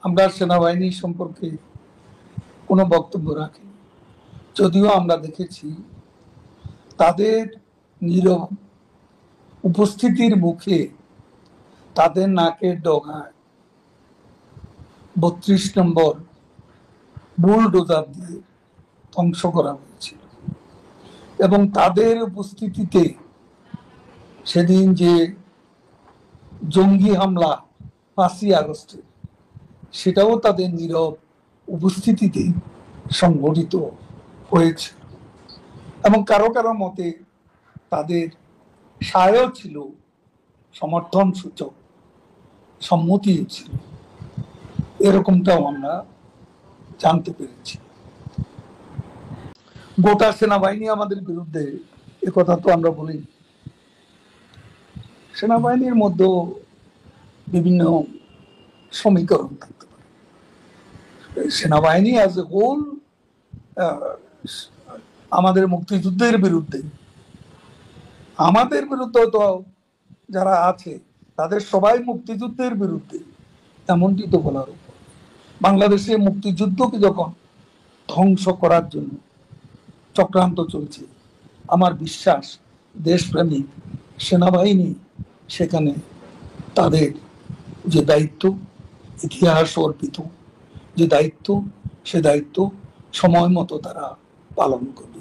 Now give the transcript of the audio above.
আমরা সেনাবাহিনী সম্পর্কে কোনো বক্তব্য রাখি, যদিও আমরা দেখেছি তাদের নীরব উপস্থিতির মুখে তাদের নাকের ডগায় ৩২ নম্বর বুলডোজার দিয়ে ধ্বংস করা হয়েছিল এবং তাদের উপস্থিতিতে সেদিন যে জঙ্গি হামলা ৫ই আগস্টে সেটাও তাদের নীরব উপস্থিতিতে সংঘটিত হয়েছে এবং কারো কারো মতে তাদের সায়ও ছিল, সমর্থন সূচক সম্মতিও ছিল, এরকমটাও আমরা জানতে পেরেছি। গোটা সেনাবাহিনী আমাদের বিরুদ্ধে একথা তো আমরা বলি। সেনাবাহিনীর মধ্যে বিভিন্ন সমীকরণ থাকতে পারে। সেনাবাহিনী অ্যাজ এ হোল আমাদের মুক্তিযুদ্ধের বিরুদ্ধে, আমাদের বিরুদ্ধে তো যারা আছে তাদের সবাই মুক্তিযুদ্ধের বিরুদ্ধে, এমনটি তো বলার উপর। বাংলাদেশে মুক্তিযুদ্ধকে যখন ধ্বংস করার জন্য চক্রান্ত চলছে, আমার বিশ্বাস দেশপ্রেমিক সেনাবাহিনী সেখানে তাদের যে দায়িত্ব, ইতিহাস অর্পিত যে দায়িত্ব, সে দায়িত্ব সময় মতো তারা পালন করবে।